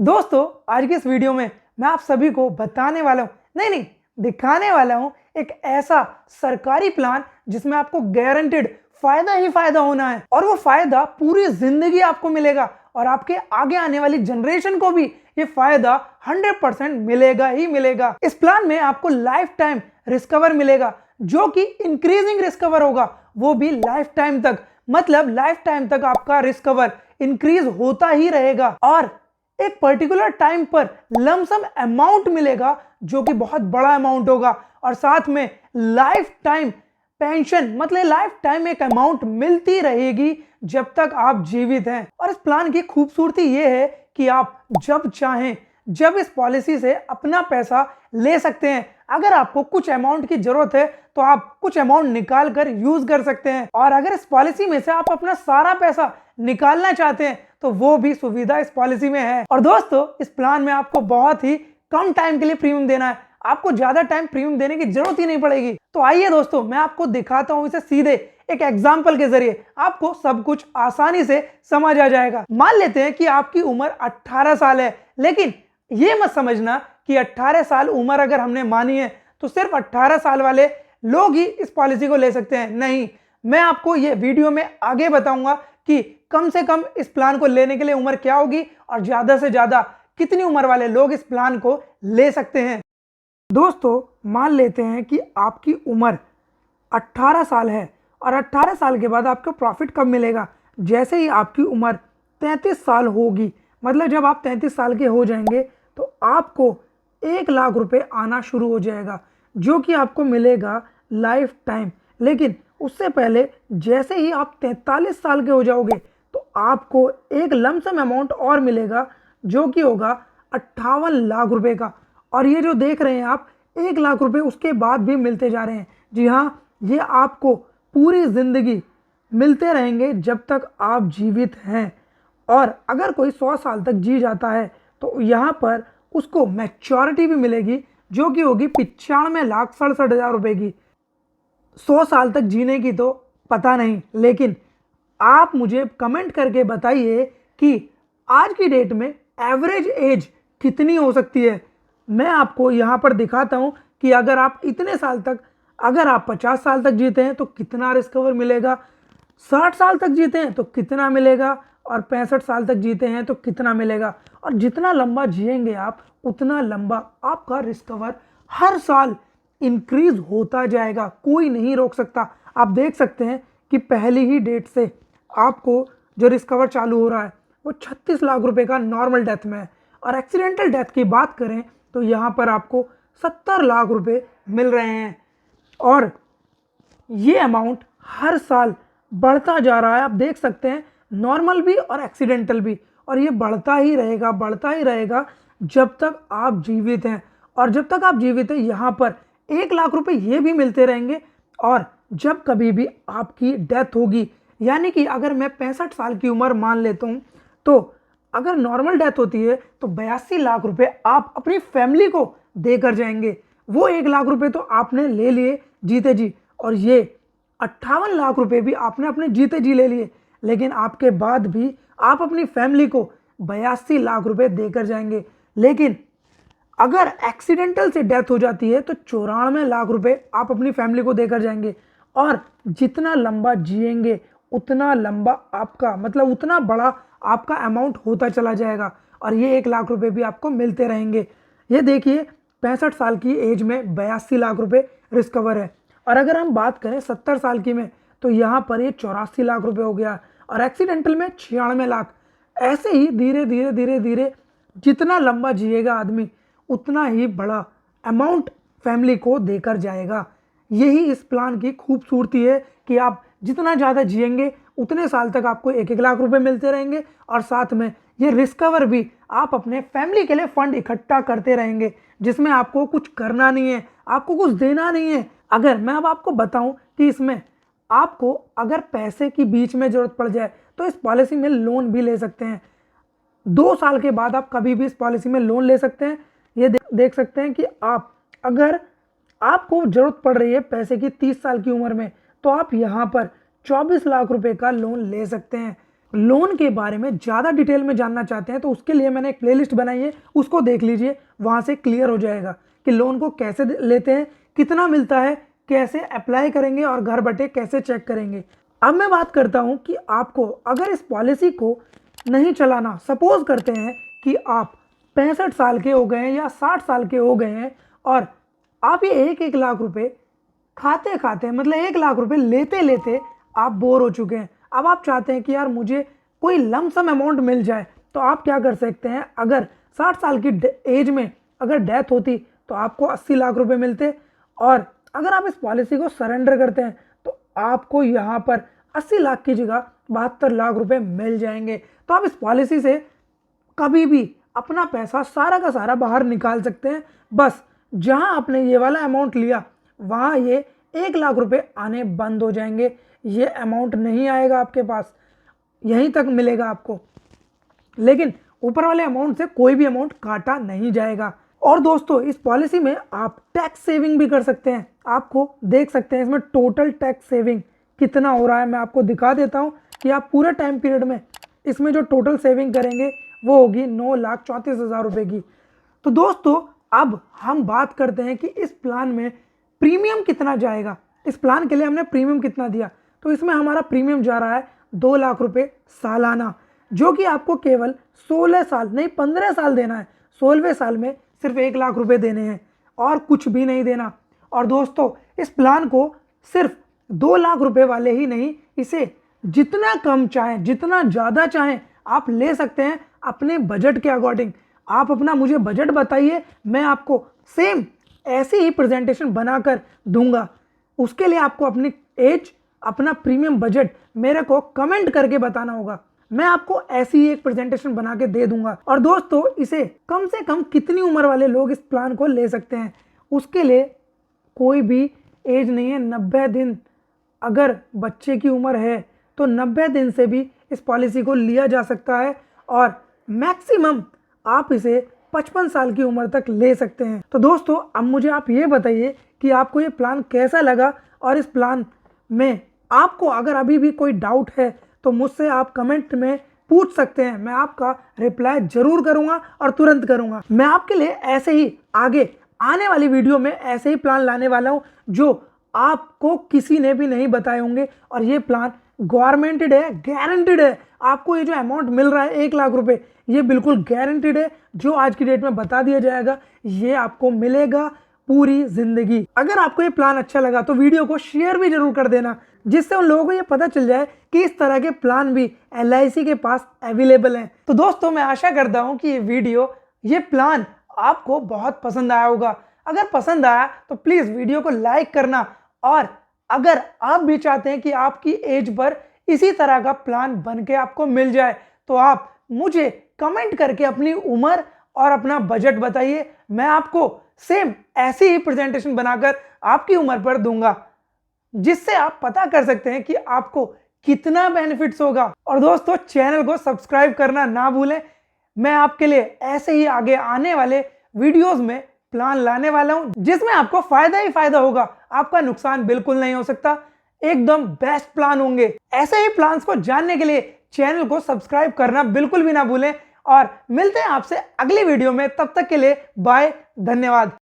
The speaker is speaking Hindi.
दोस्तों, आज की इस वीडियो में मैं आप सभी को बताने वाला हूं, नहीं दिखाने वाला हूं एक ऐसा सरकारी प्लान जिसमें आपको गारंटेड फायदा ही फायदा होना है और वो फायदा पूरी जिंदगी आपको मिलेगा और आपके आगे आने वाली जनरेशन को भी ये फायदा 100% मिलेगा ही मिलेगा। इस प्लान में आपको लाइफ टाइम रिस्कवर मिलेगा जो कि इंक्रीजिंग रिस्कवर होगा, वो भी लाइफ टाइम तक। मतलब लाइफ टाइम तक आपका रिस्कवर इंक्रीज होता ही रहेगा और एक पर्टिकुलर टाइम पर लमसम अमाउंट मिलेगा जो कि बहुत बड़ा अमाउंट होगा और साथ में लाइफ टाइम पेंशन, मतलब लाइफ टाइम एक अमाउंट मिलती रहेगी जब तक आप जीवित हैं। और इस प्लान की खूबसूरती यह है कि आप जब चाहें जब इस पॉलिसी से अपना पैसा ले सकते हैं। अगर आपको कुछ अमाउंट की जरूरत है तो आप कुछ अमाउंट निकाल कर यूज कर सकते हैं और अगर इस पॉलिसी में से आप अपना सारा पैसा निकालना चाहते हैं तो वो भी सुविधा इस पॉलिसी में है। और दोस्तों, इस प्लान में आपको बहुत ही कम टाइम के लिए प्रीमियम देना है, आपको ज्यादा टाइम प्रीमियम देने की जरूरत ही नहीं पड़ेगी। तो आइए दोस्तों, मैं आपको दिखाता हूं इसे सीधे एक एग्जाम्पल के जरिए, आपको सब कुछ आसानी से समझ आ जाएगा। मान लेते हैं कि आपकी उम्र 18 साल है, लेकिन ये मत समझना कि 18 साल उम्र अगर हमने मानी है तो सिर्फ 18 साल वाले लोग ही इस पॉलिसी को ले सकते हैं। नहीं, मैं आपको ये वीडियो में आगे बताऊंगा कि कम से कम इस प्लान को लेने के लिए उम्र क्या होगी और ज्यादा से ज्यादा कितनी उम्र वाले लोग इस प्लान को ले सकते हैं। दोस्तों, मान लेते हैं कि आपकी उम्र 18 साल है और 18 साल के बाद आपको प्रॉफिट कब मिलेगा? जैसे ही आपकी उम्र 33 साल होगी, मतलब जब आप 33 साल के हो जाएंगे तो आपको 1 लाख रुपए आना शुरू हो जाएगा जो कि आपको मिलेगा लाइफ टाइम। लेकिन उससे पहले जैसे ही आप 43 साल के हो जाओगे तो आपको एक लमसम अमाउंट और मिलेगा जो कि होगा 58 लाख रुपए का। और ये जो देख रहे हैं आप, 1 लाख रुपए उसके बाद भी मिलते जा रहे हैं। जी हाँ, ये आपको पूरी जिंदगी मिलते रहेंगे जब तक आप जीवित हैं। और अगर कोई 100 साल तक जी जाता है तो यहाँ पर उसको मैच्योरिटी भी मिलेगी जो कि होगी 95,67,000 रुपए की। 100 साल तक जीने की तो पता नहीं, लेकिन आप मुझे कमेंट करके बताइए कि आज की डेट में एवरेज एज कितनी हो सकती है। मैं आपको यहाँ पर दिखाता हूँ कि अगर आप इतने साल तक, अगर आप 50 साल तक जीते हैं तो कितना रिस्कवर मिलेगा, 60 साल तक जीते हैं तो कितना मिलेगा और 65 साल तक जीते हैं तो कितना मिलेगा। और जितना लंबा जिएंगे आप उतना लंबा आपका रिस्कवर हर साल इंक्रीज होता जाएगा, कोई नहीं रोक सकता। आप देख सकते हैं कि पहली ही डेट से आपको जो रिस्कवर चालू हो रहा है वो 36 लाख रुपए का नॉर्मल डेथ में है और एक्सीडेंटल डेथ की बात करें तो यहाँ पर आपको 70 लाख रुपए मिल रहे हैं और ये अमाउंट हर साल बढ़ता जा रहा है। आप देख सकते हैं, नॉर्मल भी और एक्सीडेंटल भी, और ये बढ़ता ही रहेगा जब तक आप जीवित हैं। और जब तक आप जीवित हैं यहाँ पर 1 लाख रुपए ये भी मिलते रहेंगे। और जब कभी भी आपकी डेथ होगी, यानी कि अगर मैं 65 साल की उम्र मान लेता हूँ तो अगर नॉर्मल डेथ होती है तो 82 लाख रुपए आप अपनी फैमिली को देकर जाएंगे। वो 1 लाख रुपए तो आपने ले लिए जीते जी, और ये 58 लाख रुपए भी आपने अपने जीते जी ले लिए, लेकिन आपके बाद भी आप अपनी फैमिली को 82 लाख रुपए देकर जाएंगे। लेकिन अगर एक्सीडेंटल से डेथ हो जाती है तो 94 लाख रुपए आप अपनी फैमिली को देकर जाएंगे। और जितना लंबा जिएंगे उतना लंबा आपका, मतलब उतना बड़ा आपका अमाउंट होता चला जाएगा और ये 1 लाख रुपए भी आपको मिलते रहेंगे। ये देखिए, 65 साल की एज में 82 लाख रुपए रिस्कवर है। और अगर हम बात करें 70 साल की में तो यहाँ पर ये 84 लाख रुपए हो गया और एक्सीडेंटल में 96 लाख। ऐसे ही धीरे धीरे जितना लंबा जिएगा आदमी उतना ही बड़ा अमाउंट फैमिली को देकर जाएगा। यही इस प्लान की खूबसूरती है कि आप जितना ज़्यादा जिएंगे उतने साल तक आपको 1-1 लाख रुपए मिलते रहेंगे और साथ में ये रिस्कवर भी आप अपने फैमिली के लिए फंड इकट्ठा करते रहेंगे जिसमें आपको कुछ करना नहीं है, आपको कुछ देना नहीं है। अगर मैं अब आपको बताऊं कि इसमें आपको अगर पैसे की बीच में ज़रूरत पड़ जाए तो इस पॉलिसी में लोन भी ले सकते हैं। 2 साल के बाद आप कभी भी इस पॉलिसी में लोन ले सकते हैं। ये देख सकते हैं कि आप, अगर आपको ज़रूरत पड़ रही है पैसे की 30 साल की उम्र में तो आप यहाँ पर 24 लाख रुपए का लोन ले सकते हैं। लोन के बारे में ज़्यादा डिटेल में जानना चाहते हैं तो उसके लिए मैंने एक प्लेलिस्ट बनाई है, उसको देख लीजिए, वहाँ से क्लियर हो जाएगा कि लोन को कैसे लेते हैं, कितना मिलता है, कैसे अप्लाई करेंगे और घर बैठे कैसे चेक करेंगे। अब मैं बात करता हूँ कि आपको अगर इस पॉलिसी को नहीं चलाना, सपोज करते हैं कि आप 65 साल के हो गए हैं या 60 साल के हो गए हैं और आप ये 1-1 लाख रुपए खाते खाते, मतलब 1 लाख रुपए लेते लेते आप बोर हो चुके हैं। अब आप चाहते हैं कि यार मुझे कोई लमसम अमाउंट मिल जाए, तो आप क्या कर सकते हैं, अगर 60 साल की एज में अगर डेथ होती तो आपको 80 लाख रुपए मिलते, और अगर आप इस पॉलिसी को सरेंडर करते हैं तो आपको यहाँ पर 80 लाख की जगह 72 लाख रुपए मिल जाएंगे। तो आप इस पॉलिसी से कभी भी अपना पैसा सारा का सारा बाहर निकाल सकते हैं। बस जहां आपने ये वाला अमाउंट लिया वहां ये 1 लाख रुपए आने बंद हो जाएंगे, ये अमाउंट नहीं आएगा आपके पास, यहीं तक मिलेगा आपको, लेकिन ऊपर वाले अमाउंट से कोई भी अमाउंट काटा नहीं जाएगा। और दोस्तों इस पॉलिसी में आप टैक्स सेविंग भी कर सकते हैं। आपको देख सकते हैं इसमें टोटल टैक्स सेविंग कितना हो रहा है, मैं आपको दिखा देता हूं कि आप पूरे टाइम पीरियड में इसमें जो टोटल सेविंग करेंगे वो होगी 9,34,000 रुपए की। तो दोस्तों अब हम बात करते हैं कि इस प्लान में प्रीमियम कितना जाएगा, इस प्लान के लिए हमने प्रीमियम कितना दिया। तो इसमें हमारा प्रीमियम जा रहा है 2 लाख रुपए सालाना, जो कि आपको केवल 16 साल नहीं 15 साल देना है। 16वें साल में सिर्फ 1 लाख रुपए देने हैं और कुछ भी नहीं देना। और दोस्तों इस प्लान को सिर्फ 2 लाख रुपए वाले ही नहीं, इसे जितना कम चाहें जितना ज़्यादा चाहें आप ले सकते हैं अपने बजट के अकॉर्डिंग। आप अपना मुझे बजट बताइए, मैं आपको सेम ऐसी ही प्रेजेंटेशन बनाकर दूंगा। उसके लिए आपको अपनी एज, अपना प्रीमियम बजट मेरे को कमेंट करके बताना होगा, मैं आपको ऐसी ही एक प्रेजेंटेशन बना के दे दूंगा। और दोस्तों इसे कम से कम कितनी उम्र वाले लोग इस प्लान को ले सकते हैं, उसके लिए कोई भी एज नहीं है। 90 दिन अगर बच्चे की उम्र है तो 90 दिन से भी इस पॉलिसी को लिया जा सकता है और मैक्सिमम आप इसे 55 साल की उम्र तक ले सकते हैं। तो दोस्तों अब मुझे आप ये बताइए कि आपको ये प्लान कैसा लगा, और इस प्लान में आपको अगर अभी भी कोई डाउट है तो मुझसे आप कमेंट में पूछ सकते हैं, मैं आपका रिप्लाई जरूर करूंगा और तुरंत करूंगा। मैं आपके लिए ऐसे ही आगे आने वाली वीडियो में ऐसे ही प्लान लाने वाला हूं जो आपको किसी ने भी नहीं बताए होंगे, और ये प्लान गवर्नमेंटेड है, गारंटीड है। आपको ये जो अमाउंट मिल रहा है 1 लाख रुपए, ये बिल्कुल गारंटीड है, जो आज की डेट में बता दिया जाएगा ये आपको मिलेगा पूरी जिंदगी। अगर आपको ये प्लान अच्छा लगा तो वीडियो को शेयर भी जरूर कर देना, जिससे उन लोगों को ये पता चल जाए कि इस तरह के प्लान भी LIC के पास अवेलेबल हैं। तो दोस्तों मैं आशा करता हूं कि ये वीडियो, ये प्लान आपको बहुत पसंद आया होगा। अगर पसंद आया तो प्लीज वीडियो को लाइक करना, और अगर आप भी चाहते हैं कि आपकी एज पर इसी तरह का प्लान बन के आपको मिल जाए तो आप मुझे कमेंट करके अपनी उम्र और अपना बजट बताइए, मैं आपको सेम ऐसी ही प्रेजेंटेशन बनाकर आपकी उम्र पर दूंगा, जिससे आप पता कर सकते हैं कि आपको कितना बेनिफिट्स होगा। और दोस्तों चैनल को सब्सक्राइब करना ना भूलें, मैं आपके लिए ऐसे ही आगे आने वाले वीडियोस में प्लान लाने वाला हूं जिसमें आपको फायदा ही फायदा होगा, आपका नुकसान बिल्कुल नहीं हो सकता, एकदम बेस्ट प्लान होंगे। ऐसे ही प्लान्स को जानने के लिए चैनल को सब्सक्राइब करना बिल्कुल भी ना भूलें, और मिलते हैं आपसे अगली वीडियो में, तब तक के लिए बाय, धन्यवाद।